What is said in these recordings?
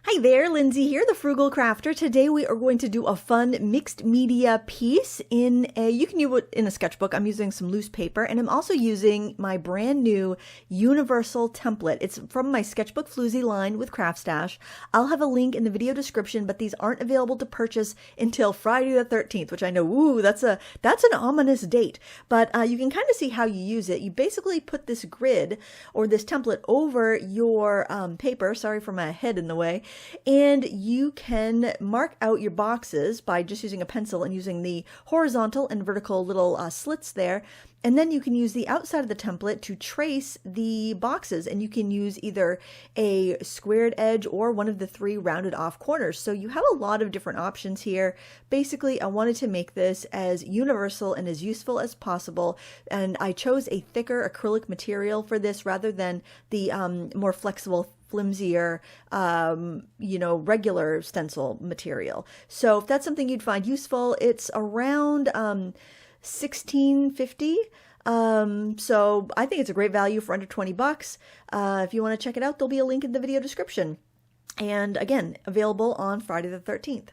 Hi there, Lindsay here, the Frugal Crafter. Today we are going to do a fun mixed media piece you can use it in a sketchbook. I'm using some loose paper, and I'm also using my brand new universal template. It's from my Sketchbook Floozy line with Craft Stash. I'll have a link in the video description, but these aren't available to purchase until Friday the 13th, which I know, ooh, that's an ominous date. But you can kind of see how you use it. You basically put this grid or this template over your paper. Sorry for my head in the way. And you can mark out your boxes by just using a pencil and using the horizontal and vertical little slits there. And then you can use the outside of the template to trace the boxes, and you can use either a squared edge or one of the three rounded off corners. So you have a lot of different options here. Basically, I wanted to make this as universal and as useful as possible, and I chose a thicker acrylic material for this rather than the more flexible, flimsier, regular stencil material. So if that's something you'd find useful, it's around $16.50. So I think it's a great value for under 20 bucks. If you want to check it out, there'll be a link in the video description. And again, available on Friday the 13th.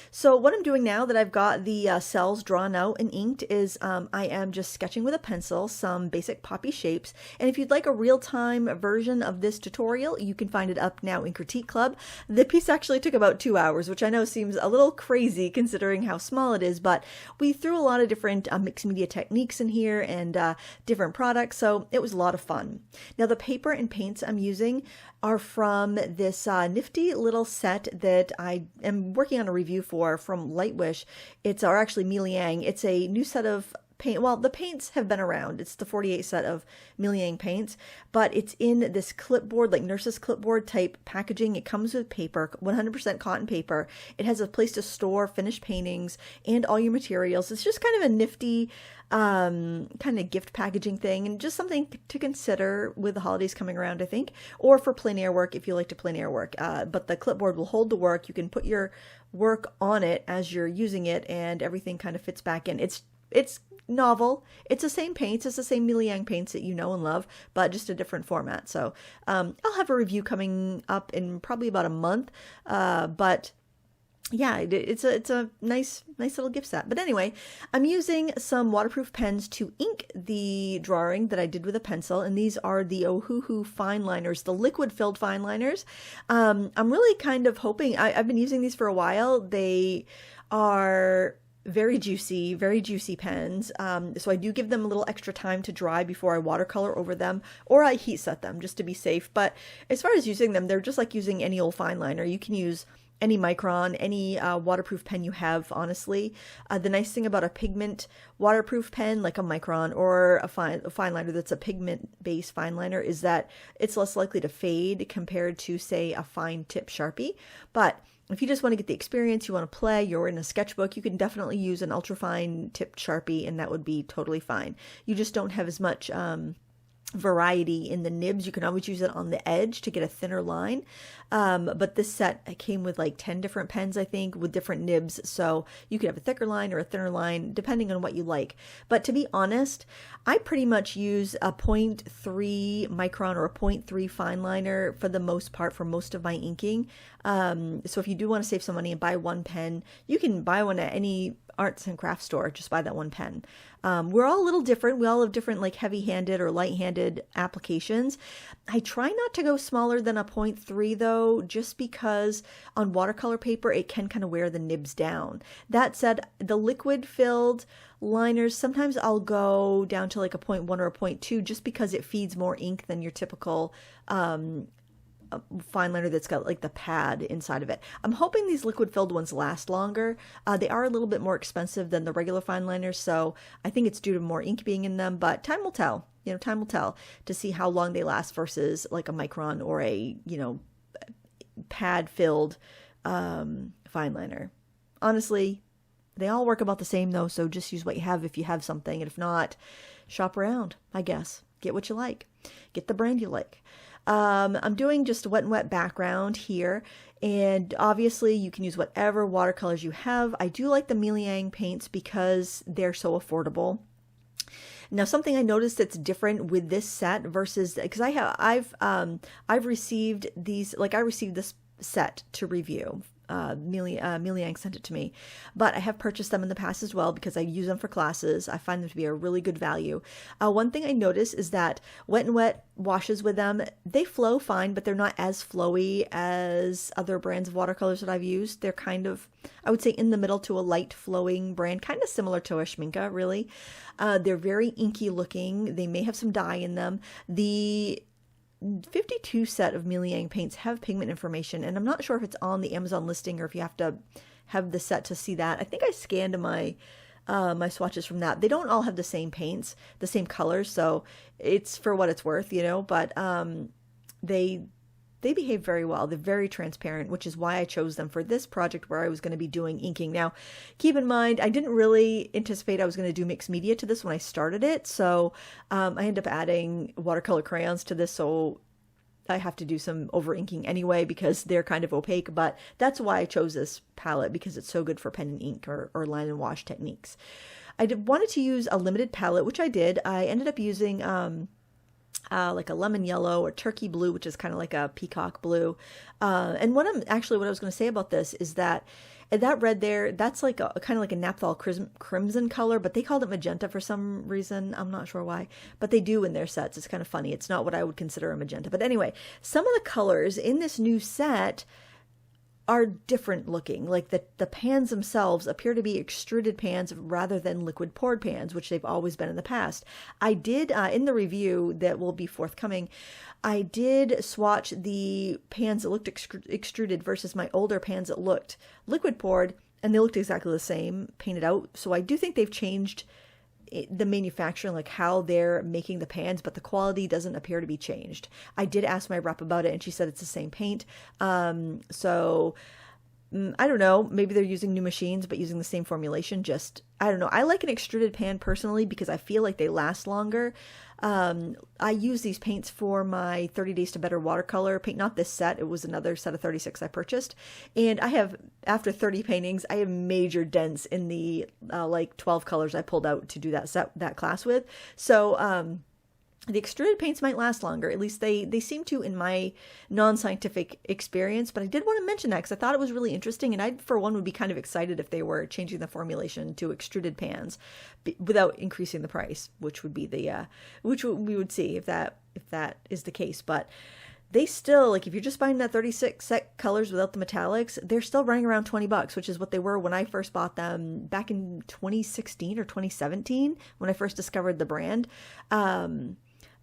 So what I'm doing now that I've got the cells drawn out and inked is I am just sketching with a pencil some basic poppy shapes. And if you'd like a real-time version of this tutorial, you can find it up now in Critique Club. The piece actually took about 2 hours, which I know seems a little crazy considering how small it is, but we threw a lot of different mixed media techniques in here and different products, so it was a lot of fun. Now the paper and paints I'm using are from this nifty little set that I am working on a review for from Lightwish. It's actually Miliang. It's a new set of paint. Well, the paints have been around. It's the 48 set of Miliang paints, but it's in this clipboard, like nurse's clipboard type packaging. It comes with paper, 100% cotton paper. It has a place to store finished paintings and all your materials. It's just kind of a nifty kind of gift packaging thing, and just something to consider with the holidays coming around, I think, or for plein air work if you like to plein air work. But the clipboard will hold the work. You can put your work on it as you're using it, and everything kind of fits back in. It's novel. It's the same paints. It's the same Miliang paints that you know and love, but just a different format. So I'll have a review coming up in probably about a month. But yeah, it's a nice little gift set. But anyway, I'm using some waterproof pens to ink the drawing that I did with a pencil, and these are the Ohuhu fine liners, the liquid filled fine liners. I'm really kind of hoping, I've been using these for a while. They are very juicy pens. So I do give them a little extra time to dry before I watercolor over them, or I heat set them just to be safe. But as far as using them, they're just like using any old fine liner. You can use any Micron, any waterproof pen you have, honestly. The nice thing about a pigment waterproof pen like a Micron or a fine liner that's a pigment-based fine liner is that it's less likely to fade compared to, say, a fine tip Sharpie. But if you just want to get the experience, you want to play, you're in a sketchbook, you can definitely use an ultrafine tipped Sharpie, and that would be totally fine. You just don't have as much variety in the nibs. You can always use it on the edge to get a thinner line. But this set came with like 10 different pens, I think, with different nibs. So you could have a thicker line or a thinner line, depending on what you like. But to be honest, I pretty much use a 0.3 micron or a 0.3 fine liner for the most part for most of my inking. So if you do want to save some money and buy one pen, you can buy one at any arts and crafts store. Just buy that one pen. We're all a little different. We all have different like heavy-handed or light-handed applications. I try not to go smaller than a 0.3 though, just because on watercolor paper it can kind of wear the nibs down. That said, the liquid-filled liners, sometimes I'll go down to like a 0.1 or a 0.2 just because it feeds more ink than your typical fine liner that's got like the pad inside of it. I'm hoping these liquid filled ones last longer. They are a little bit more expensive than the regular fine liners, so I think it's due to more ink being in them, but time will tell. Time will tell to see how long they last versus like a Micron or a, pad filled fine liner. Honestly, they all work about the same though, so just use what you have if you have something, and if not, shop around, I guess. Get what you like. Get the brand you like. I'm doing just a wet and wet background here, and obviously you can use whatever watercolors you have. I do like the Miliang paints because they're so affordable. Now, something I noticed that's different with this set versus, because I've received these, like I received this set to review. Miliang sent it to me, but I have purchased them in the past as well because I use them for classes. I find them to be a really good value. One thing I notice is that Wet n Wet washes with them, they flow fine, but they're not as flowy as other brands of watercolors that I've used. They're kind of, I would say, in the middle to a light flowing brand, kind of similar to a Schmincke, really. They're very inky looking. They may have some dye in them. The 52 set of Miliang paints have pigment information, and I'm not sure if it's on the Amazon listing or if you have to have the set to see that. I think I scanned my my swatches from that. They don't all have the same paints, the same colors, so it's for what it's worth, you know, but they behave very well. They're very transparent, which is why I chose them for this project where I was going to be doing inking. Now, keep in mind, I didn't really anticipate I was going to do mixed media to this when I started it, so I ended up adding watercolor crayons to this, so I have to do some over inking anyway because they're kind of opaque, but that's why I chose this palette, because it's so good for pen and ink or line and wash techniques. Wanted to use a limited palette, which I did. I ended up using like a lemon yellow or turkey blue, which is kind of like a peacock blue. And what I was going to say about this is that red there, that's like a kind of like a naphthol crimson color, but they called it magenta for some reason. I'm not sure why, but they do in their sets. It's kind of funny. It's not what I would consider a magenta. But anyway, some of the colors in this new set are different looking. Like the pans themselves appear to be extruded pans rather than liquid poured pans, which they've always been in the past. I did, in the review that will be forthcoming, I did swatch the pans that looked extruded versus my older pans that looked liquid poured, and they looked exactly the same, painted out. So I do think they've changed the manufacturing, like how they're making the pans, but the quality doesn't appear to be changed. I did ask my rep about it, and she said it's the same paint. So I don't know, maybe they're using new machines but using the same formulation. Just, I don't know. I like an extruded pan personally because I feel like they last longer. I use these paints for my 30 Days to Better watercolor paint, not this set, it was another set of 36 I purchased, and I have, after 30 paintings, I have major dents in the like 12 colors I pulled out to do that class with. So the extruded paints might last longer, at least they seem to in my non-scientific experience, but I did want to mention that because I thought it was really interesting, and I, for one, would be kind of excited if they were changing the formulation to extruded pans without increasing the price, which would be the, we would see if that is the case. But they still, like, if you're just buying that 36 set colors without the metallics, they're still running around $20, which is what they were when I first bought them back in 2016 or 2017, when I first discovered the brand.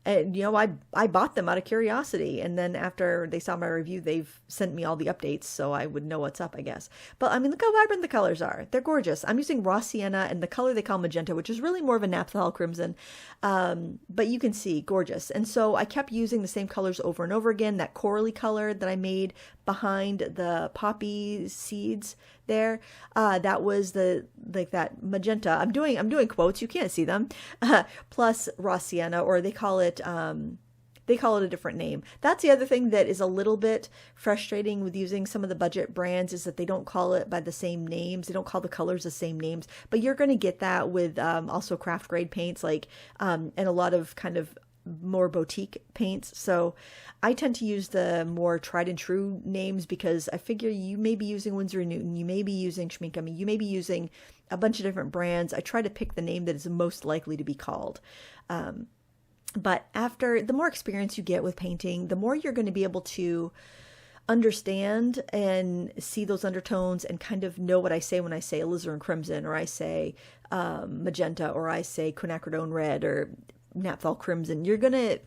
And, you know, I bought them out of curiosity, and then after they saw my review, they've sent me all the updates, so I would know what's up, I guess. But, I mean, look how vibrant the colors are. They're gorgeous. I'm using raw sienna and the color they call magenta, which is really more of a naphthol crimson, but you can see, gorgeous. And so I kept using the same colors over and over again, that corally color that I made behind the poppy seeds there, that was that magenta. I'm doing quotes, you can't see them, plus raw sienna, or they call it a different name. That's the other thing that is a little bit frustrating with using some of the budget brands, is that they don't call it by the same names. They don't call the colors the same names, but you're going to get that with also craft grade paints, like and a lot of kind of more boutique paints. So I tend to use the more tried and true names, because I figure you may be using Winsor & Newton, you may be using Schmincke, I mean, you may be using a bunch of different brands. I try to pick the name that is most likely to be called. But after, the more experience you get with painting, the more you're going to be able to understand and see those undertones and kind of know what I say when I say alizarin crimson, or I say magenta, or I say quinacridone red, or naphthol crimson. You're gonna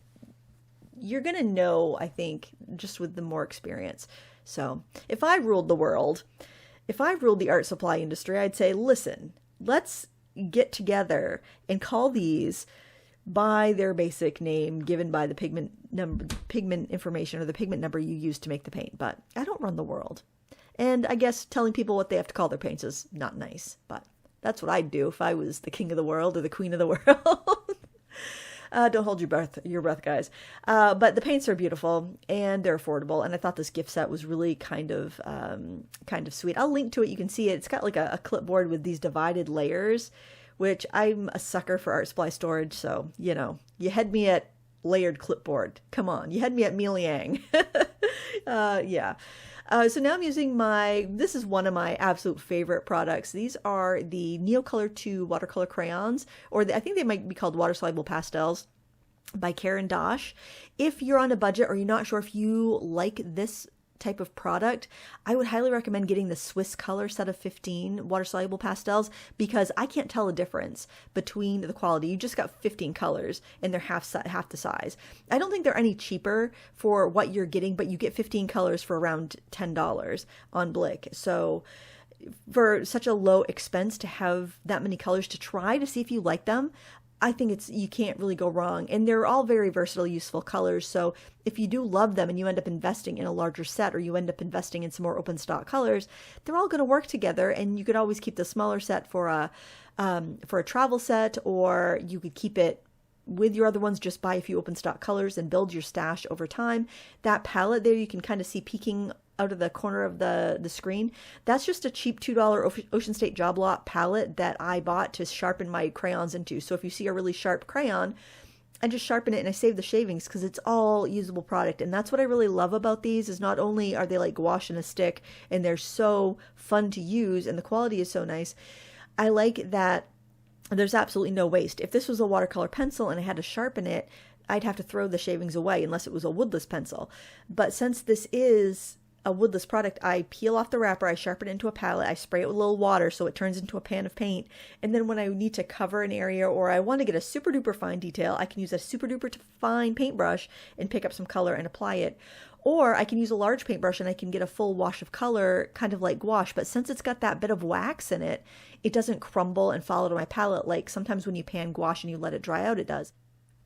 know, I think, just with the more experience. So if I ruled the world, if I ruled the art supply industry, I'd say, listen, let's get together and call these by their basic name given by the pigment information, or the pigment number you use to make the paint. But I don't run the world, and I guess telling people what they have to call their paints is not nice, but that's what I'd do if I was the king of the world or the queen of the world. Don't hold your breath, guys. But the paints are beautiful and they're affordable, and I thought this gift set was really kind of sweet. I'll link to it. You can see it. It's got like a clipboard with these divided layers, which I'm a sucker for art supply storage. So, you know, you had me at layered clipboard. Come on, you had me at Miliang. Yeah. So now I'm using this is one of my absolute favorite products. These are the Neocolor 2 watercolor crayons, or I think they might be called water soluble pastels, by Karen Dosh. If you're on a budget or you're not sure if you like this type of product, I would highly recommend getting the Swiss Color set of 15 water soluble pastels, because I can't tell a difference between the quality. You just got 15 colors and they're half the size. I don't think they're any cheaper for what you're getting, but you get 15 colors for around $10 on Blick. So for such a low expense to have that many colors to try to see if you like them, I think you can't really go wrong. And they're all very versatile, useful colors. So if you do love them and you end up investing in a larger set, or you end up investing in some more open stock colors, they're all going to work together. And you could always keep the smaller set for a travel set, or you could keep it with your other ones, just buy a few open stock colors and build your stash over time. That palette there, you can kind of see peeking out of the corner of the screen. That's just a cheap $2 Ocean State Job Lot palette that I bought to sharpen my crayons into. So if you see a really sharp crayon, I just sharpen it and I save the shavings, because it's all usable product. And that's what I really love about these, is not only are they like gouache in a stick and they're so fun to use and the quality is so nice, I like that there's absolutely no waste. If this was a watercolor pencil and I had to sharpen it, I'd have to throw the shavings away unless it was a woodless pencil. But since this is a woodless product, I peel off the wrapper, I sharpen it into a palette, I spray it with a little water so it turns into a pan of paint, and then when I need to cover an area or I want to get a super duper fine detail, I can use a super duper fine paintbrush and pick up some color and apply it. Or I can use a large paintbrush and I can get a full wash of color, kind of like gouache, but since it's got that bit of wax in it, it doesn't crumble and fall out of my palette like sometimes when you pan gouache and you let it dry out, it does.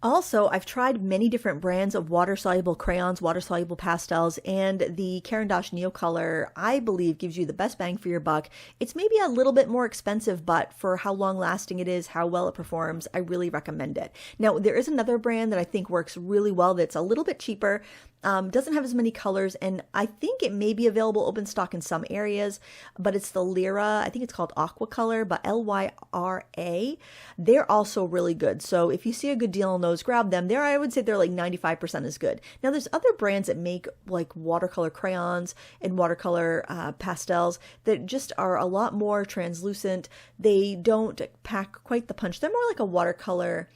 Also, I've tried many different brands of water-soluble crayons, water-soluble pastels, and the Karen Dosh Neocolor, I believe, gives you the best bang for your buck. It's maybe a little bit more expensive, but for how long-lasting it is, how well it performs, I really recommend it. Now, there is another brand that I think works really well that's a little bit cheaper, doesn't have as many colors, and I think it may be available open stock in some areas, but it's the Lyra, I think it's called Aquacolor, but Lyra. They're also really good. So if you see a good deal on those, grab them. I would say they're like 95% as good. Now there's other brands that make like watercolor crayons and watercolor pastels that just are a lot more translucent. They don't pack quite the punch. They're more like a watercolor.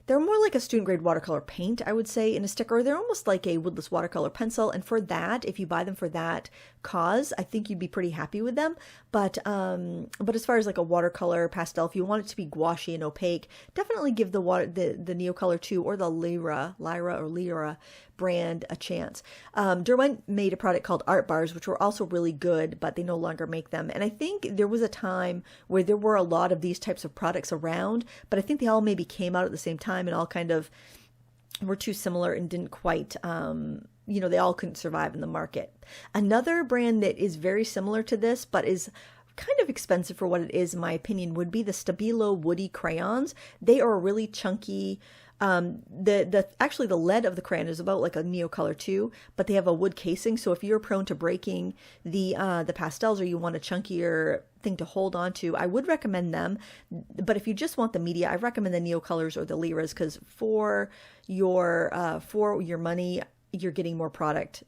They're more like a student grade watercolor paint, I would say, in a sticker. They're almost like a woodless watercolor pencil. And for that, if you buy them for that cause, I think you'd be pretty happy with them. But as far as like a watercolor pastel, if you want it to be gouache and opaque, definitely give the Neocolor 2 or the Lyra brand a chance. Derwent made a product called Art Bars, which were also really good, but they no longer make them. And I think there was a time where there were a lot of these types of products around, but I think they all maybe came out at the same time and all kind of were too similar and didn't quite, they all couldn't survive in the market. Another brand that is very similar to this, but is kind of expensive for what it is, in my opinion, would be the Stabilo Woody crayons. They are really chunky. Actually the lead of the crayon is about like a Neocolor 2, but they have a wood casing. So if you're prone to breaking the pastels, or you want a chunkier thing to hold on to, I would recommend them. But if you just want the media, I recommend the Neocolors or the Lyras, because for your money, you're getting more product.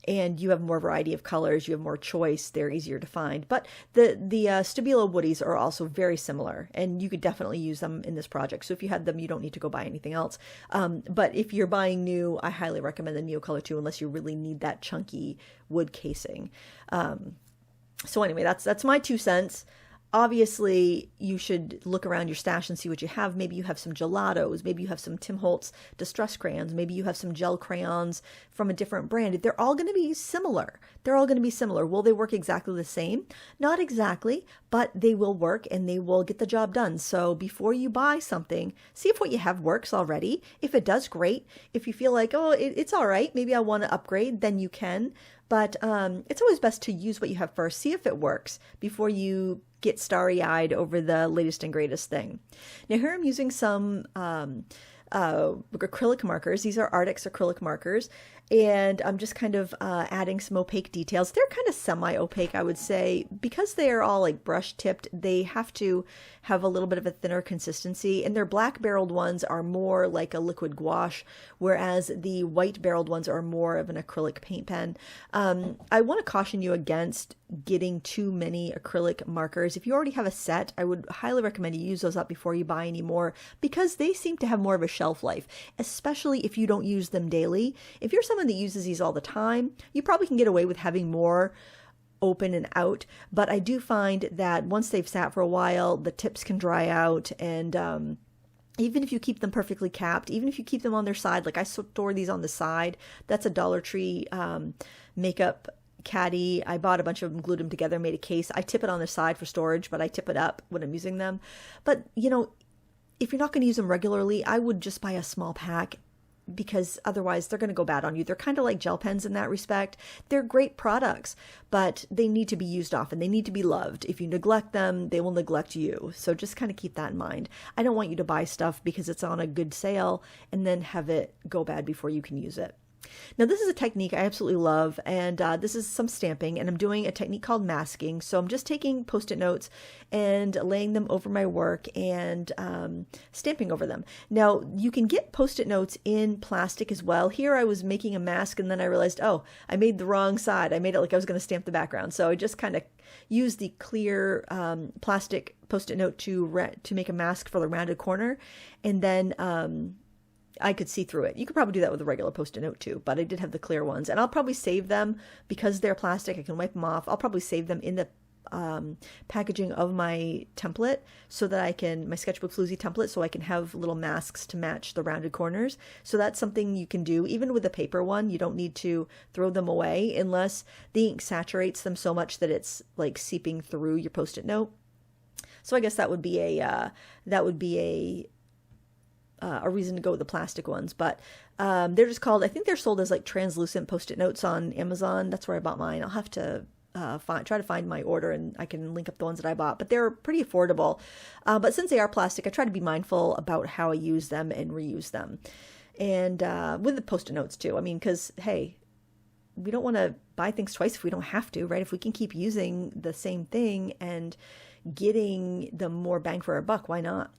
And you have more variety of colors, you have more choice, they're easier to find. But the Stabilo Woodies are also very similar, and you could definitely use them in this project. So if you had them, you don't need to go buy anything else. But if you're buying new, I highly recommend the Neocolor 2, unless you really need that chunky wood casing. So anyway, that's my 2 cents. Obviously, you should look around your stash and see what you have. Maybe you have some gelatos. Maybe you have some Tim Holtz distress crayons. Maybe you have some gel crayons from a different brand. They're all going to be similar. Will they work exactly the same? Not exactly, but they will work and they will get the job done. So before you buy something, see if what you have works already. If it does, great. If you feel like, it's all right, maybe I want to upgrade, then you can. But it's always best to use what you have first. See if it works before you get starry-eyed over the latest and greatest thing. Now here I'm using some acrylic markers. These are Artix acrylic markers. And I'm just kind of adding some opaque details. They're kind of semi-opaque, I would say. Because they are all like brush tipped, they have to have a little bit of a thinner consistency. And their black barreled ones are more like a liquid gouache, whereas the white barreled ones are more of an acrylic paint pen. I want to caution you against getting too many acrylic markers. If you already have a set, I would highly recommend you use those up before you buy any more, because they seem to have more of a shelf life, especially if you don't use them daily. If you're someone that uses these all the time, you probably can get away with having more open and out, but I do find that once they've sat for a while, the tips can dry out, and even if you keep them perfectly capped, even if you keep them on their side, like I store these on the side, that's a Dollar Tree makeup caddy. I bought a bunch of them, glued them together, made a case. I tip it on the side for storage, but I tip it up when I'm using them. But, you know, if you're not going to use them regularly, I would just buy a small pack, because otherwise they're going to go bad on you. They're kind of like gel pens in that respect. They're great products, but they need to be used often. They need to be loved. If you neglect them, they will neglect you. So just kind of keep that in mind. I don't want you to buy stuff because it's on a good sale and then have it go bad before you can use it. Now, this is a technique I absolutely love, and this is some stamping, and I'm doing a technique called masking. So I'm just taking Post-it notes and laying them over my work and stamping over them. Now, you can get Post-it notes in plastic as well. Here I was making a mask, and then I realized, oh, I made the wrong side. I made it like I was going to stamp the background. So I just kind of used the clear plastic Post-it note to make a mask for the rounded corner, and then I could see through it. You could probably do that with a regular Post-it note too, but I did have the clear ones, and I'll probably save them because they're plastic. I can wipe them off. I'll probably save them in the packaging of my template so that I can, my Sketchbook Floozy template, so I can have little masks to match the rounded corners. So that's something you can do. Even with a paper one, you don't need to throw them away unless the ink saturates them so much that it's like seeping through your Post-it note. So I guess that would be a reason to go with the plastic ones, but they're just called, I think they're sold as like translucent Post-it notes on Amazon. That's where I bought mine. I'll have to try to find my order, and I can link up the ones that I bought, but they're pretty affordable. But since they are plastic, I try to be mindful about how I use them and reuse them. And with the Post-it notes too. I mean, because, hey, we don't want to buy things twice if we don't have to, right? If we can keep using the same thing and getting the more bang for our buck, why not?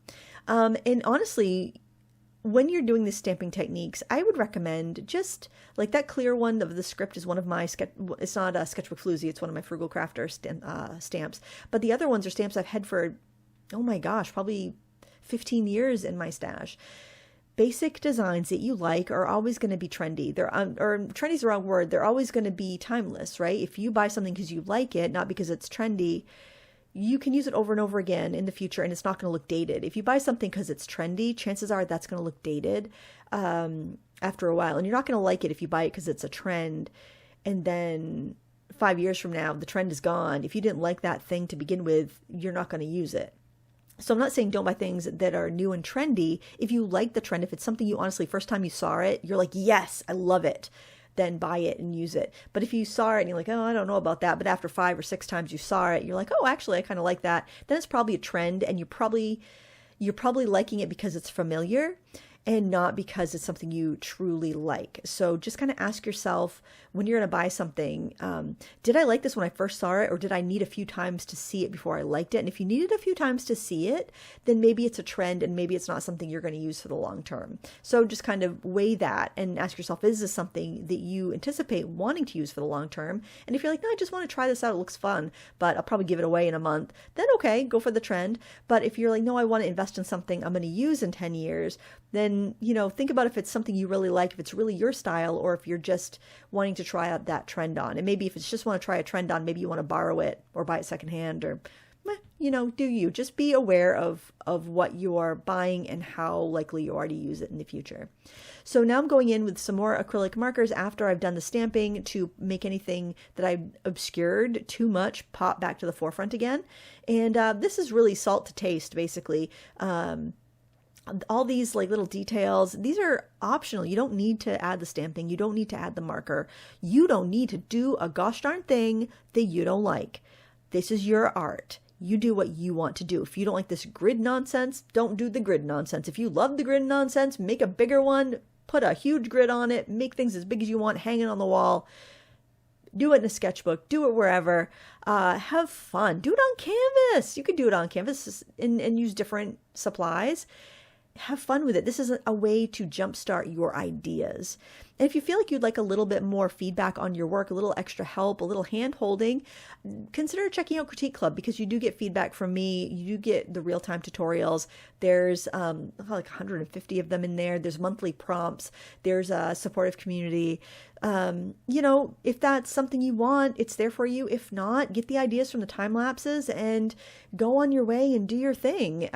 And honestly, when you're doing the stamping techniques, I would recommend just like that clear one of the script is one of my it's not a Sketchbook Floozy, it's one of my Frugal Crafter stamps. But the other ones are stamps I've had for, oh my gosh, probably 15 years in my stash. Basic designs that you like are always going to be trendy. Or trendy is the wrong word. They're always going to be timeless, right? If you buy something because you like it, not because it's trendy, you can use it over and over again in the future, and it's not going to look dated. If you buy something because it's trendy, chances are that's going to look dated after a while. And you're not going to like it if you buy it because it's a trend, and then 5 years from now, the trend is gone. If you didn't like that thing to begin with, you're not going to use it. So I'm not saying don't buy things that are new and trendy. If you like the trend, if it's something you honestly, first time you saw it, you're like, yes, I love it, then buy it and use it. But if you saw it and you're like, oh, I don't know about that, but after 5 or 6 times you saw it, you're like, oh, actually, I kind of like that, then it's probably a trend, and you're probably liking it because it's familiar and not because it's something you truly like. So just kind of ask yourself when you're going to buy something, did I like this when I first saw it, or did I need a few times to see it before I liked it? And if you needed a few times to see it, then maybe it's a trend and maybe it's not something you're going to use for the long term. So just kind of weigh that and ask yourself, is this something that you anticipate wanting to use for the long term? And if you're like, no, I just want to try this out, it looks fun, but I'll probably give it away in a month, then okay, go for the trend. But if you're like, no, I want to invest in something I'm going to use in 10 years, then, you know, think about if it's something you really like, if it's really your style, or if you're just wanting to try out that trend on. And maybe if it's just want to try a trend on, maybe you want to borrow it or buy it secondhand, or, you know, do you. Just be aware of what you're buying and how likely you are to use it in the future. So now I'm going in with some more acrylic markers after I've done the stamping to make anything that I obscured too much pop back to the forefront again. And this is really salt to taste, basically. All these like little details, these are optional. You don't need to add the stamping. You don't need to add the marker. You don't need to do a gosh darn thing that you don't like. This is your art. You do what you want to do. If you don't like this grid nonsense, don't do the grid nonsense. If you love the grid nonsense, make a bigger one, put a huge grid on it, make things as big as you want, hang it on the wall. Do it in a sketchbook, do it wherever, have fun, do it on canvas. You can do it on canvas and use different supplies. Have fun with it. This is a way to jumpstart your ideas. And if you feel like you'd like a little bit more feedback on your work, a little extra help, a little hand holding, consider checking out Critique Club, because you do get feedback from me. You do get the real-time tutorials. There's like 150 of them in there. There's monthly prompts. There's a supportive community. You know, if that's something you want, it's there for you. If not, get the ideas from the time lapses and go on your way and do your thing.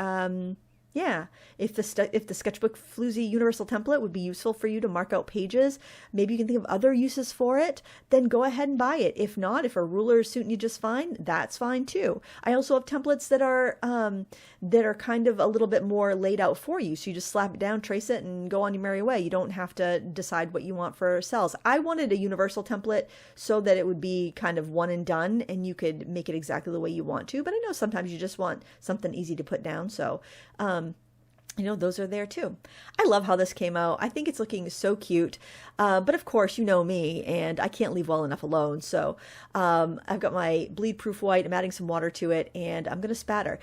Yeah, if the Sketchbook Floozy Universal Template would be useful for you to mark out pages, maybe you can think of other uses for it, then go ahead and buy it. If not, if a ruler is suiting you just fine, that's fine too. I also have templates that are kind of a little bit more laid out for you. So you just slap it down, trace it, and go on your merry way. You don't have to decide what you want for cells. I wanted a universal template so that it would be kind of one and done, and you could make it exactly the way you want to. But I know sometimes you just want something easy to put down. So, you know, those are there too. I love how this came out. I think it's looking so cute. But of course, you know me, and I can't leave well enough alone. So I've got my bleed proof white. I'm adding some water to it, and I'm going to spatter.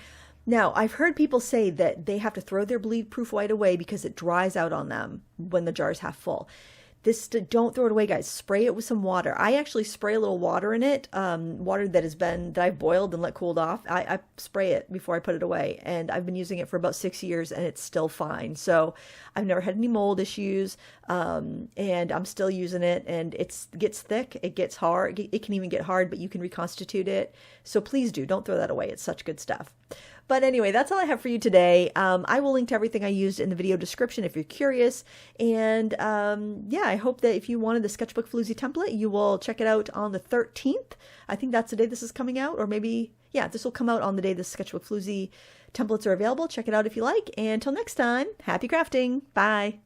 Now, I've heard people say that they have to throw their bleed proof white away because it dries out on them when the jar is half full. Don't throw it away, guys. Spray it with some water. I actually spray a little water in it, water that I've boiled and let cooled off. I spray it before I put it away, and I've been using it for about 6 years, and it's still fine. So I've never had any mold issues, and I'm still using it, and it gets thick, it gets hard, it can even get hard, but you can reconstitute it. So please don't throw that away. It's such good stuff. But anyway, that's all I have for you today. I will link to everything I used in the video description if you're curious. And yeah, I hope that if you wanted the Sketchbook Floozy template, you will check it out on the 13th. I think that's the day this is coming out, or maybe, yeah, this will come out on the day the Sketchbook Floozy templates are available. Check it out if you like. And until next time, happy crafting. Bye.